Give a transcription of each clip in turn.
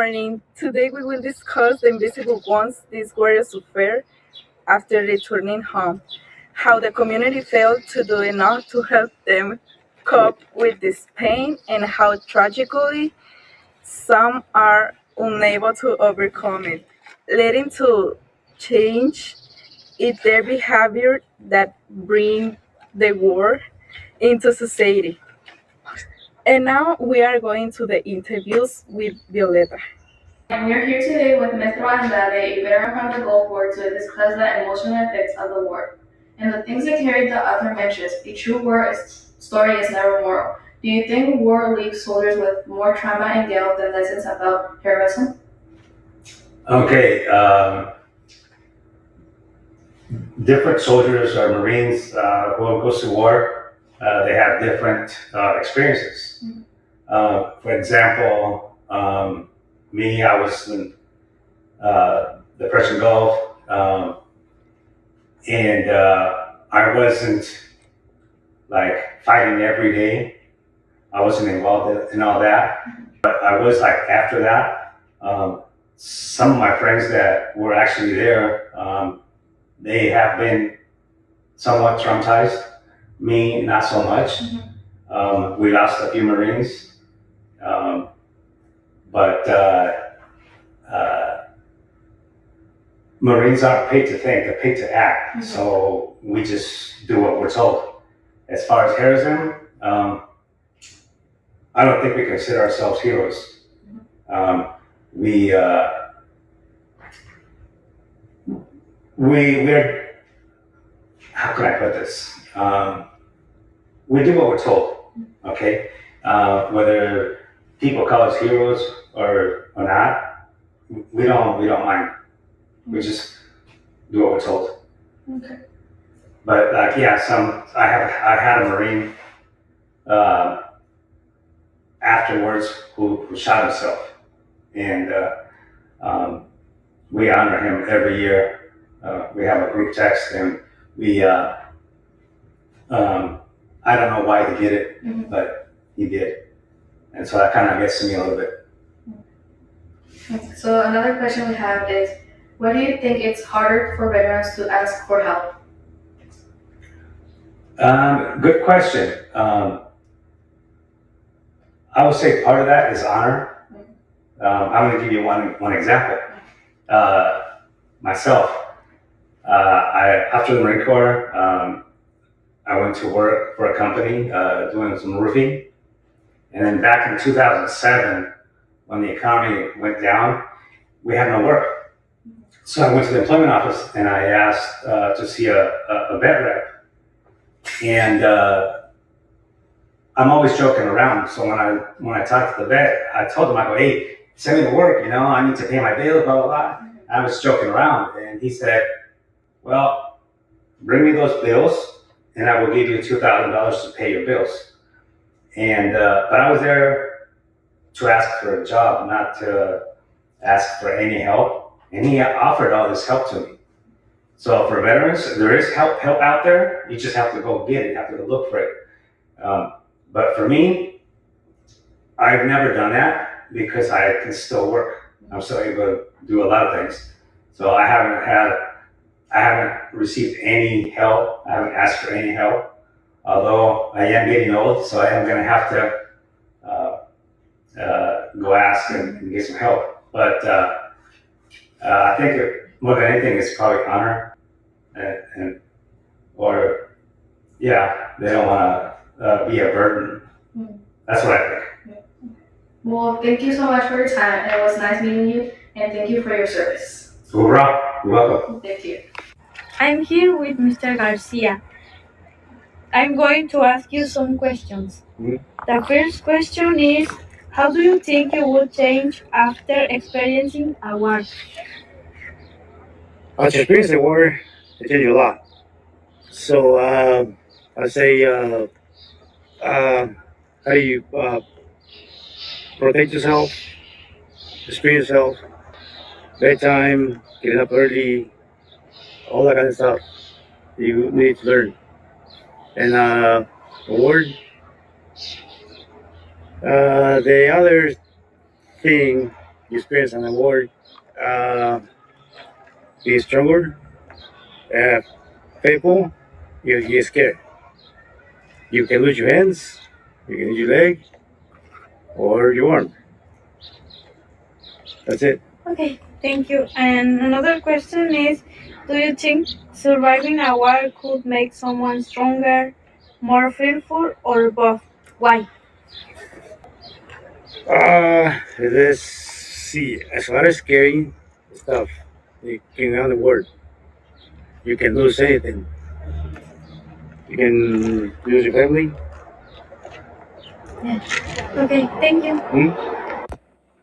morning. Today we will discuss the invisible ones these warriors suffer after returning home, how the community failed to do enough to help them cope with this pain, and how tragically some are unable to overcome it, leading to change in their behavior that bring the war into society. And now we are going to the interviews with Violeta. And we are here today with Mr. Andrade, a veteran from the Gulf War, to discuss the emotional effects of the war and the things that carried the author mentions. A true story is never moral. Do you think war leaves soldiers with more trauma and guilt than lessons about heroism? Okay, different soldiers or Marines who goes to war, they have different experiences. For example, me, I was in the Persian Gulf, and I wasn't like fighting every day. I wasn't involved in all that, but I was like after that. Some of my friends that were actually there, they have been somewhat traumatized. Me, not so much. We lost a few Marines, but Marines aren't paid to think; they're paid to act. So we just do what we're told. As far as heroism, I don't think we consider ourselves heroes. We're how can I put this? We do what we're told. Okay, whether people call us heroes or not, we don't mind. We just do what we're told. Okay. But I had a Marine afterwards who shot himself, and we honor him every year. We have a group text, and we I don't know why he did it, but he did, and so that kind of gets to me a little bit. So another question we have is, why do you think it's harder for veterans to ask for help? Good question. I would say part of that is honor. I'm going to give you one example. Myself, after the Marine Corps, I went to work for a company doing some roofing. And then back in 2007, when the economy went down, we had no work. So I went to the employment office and I asked to see a vet rep. And I'm always joking around. So when I talked to the vet, I told him, I go, hey, send me to work, I need to pay my bills, blah, blah, blah. I was joking around. And he said, well, bring me those bills and I will give you $2,000 to pay your bills. And but I was there to ask for a job, not to ask for any help. And he offered all this help to me. So for veterans, there is help out there. You just have to go get it. You have to go look for it. But for me, I've never done that because I can still work. I'm still able to do a lot of things. So I haven't received any help. I haven't asked for any help. Although I am getting old, so I am going to have to go ask and get some help. But I think more than anything, it's probably honor, they don't want to be a burden. That's what I think. Well, thank you so much for your time. It was nice meeting you, and thank you for your service. Hoorah! You're welcome. Thank you. I'm here with Mr. Garcia. I'm going to ask you some questions. The first question is, how do you think you will change after experiencing a war? After experiencing war, it changed a lot. So I say, how do you protect yourself, experience yourself, bedtime, getting up early, all that kind of stuff you need to learn. And the other thing you experience an award, be stronger, faithful, you get scared. You can lose your hands, you can lose your leg, or your arm. That's it. Okay, thank you. And another question is, do you think surviving a war could make someone stronger, more fearful, or both? Why? Let's see. As far as scary stuff, you can have the word. You can lose anything. You can lose your family. Okay, thank you.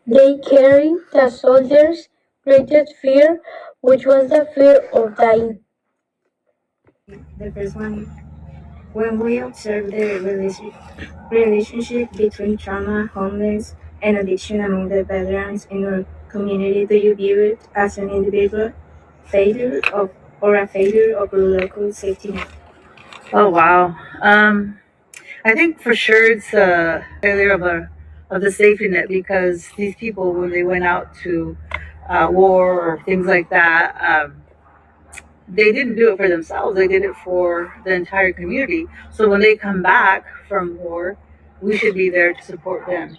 They carried the soldiers' greatest fear, which was the fear of dying. The first one, when we observe the relationship between trauma, homeless, and addiction among the veterans in our community, do you view it as an individual failure or a failure of the local safety net? Oh wow. I think for sure it's a failure of the safety net because these people when they went out to war or things like that, they didn't do it for themselves. They did it for the entire community. So when they come back from war, we should be there to support them.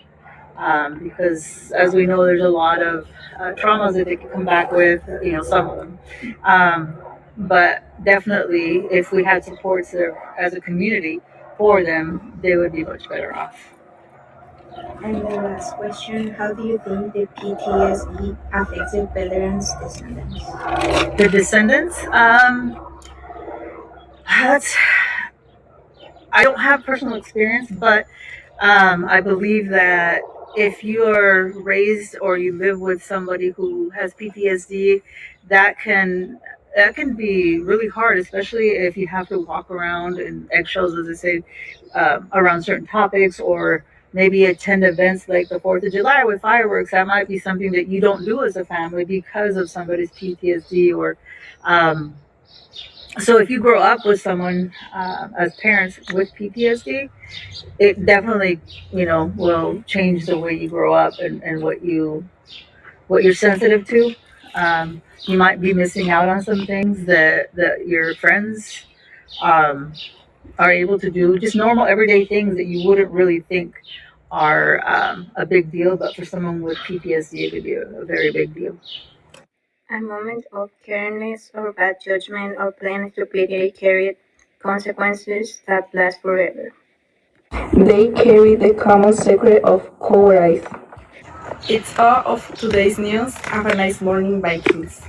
Because as we know, there's a lot of traumas that they can come back with, some of them. But definitely, if we had supports there as a community for them, they would be much better off. And the last question, how do you think the PTSD affects the veterans' descendants? The descendants, that's, I don't have personal experience, but I believe that if you are raised or you live with somebody who has PTSD, that can be really hard, especially if you have to walk around in eggshells, as I say, around certain topics, or maybe attend events like the 4th of July with fireworks. That might be something that you don't do as a family because of somebody's PTSD or. So if you grow up with someone as parents with PTSD, it definitely, will change the way you grow up and what you're sensitive to. You might be missing out on some things that your friends are able to do, just normal everyday things that you wouldn't really think are a big deal, but for someone with PTSD, it could be a very big deal. A moment of carelessness or bad judgment or plain stupidity carried consequences that last forever. They carry the common secret of cowardice. It's all of today's news. Have a nice morning, Vikings.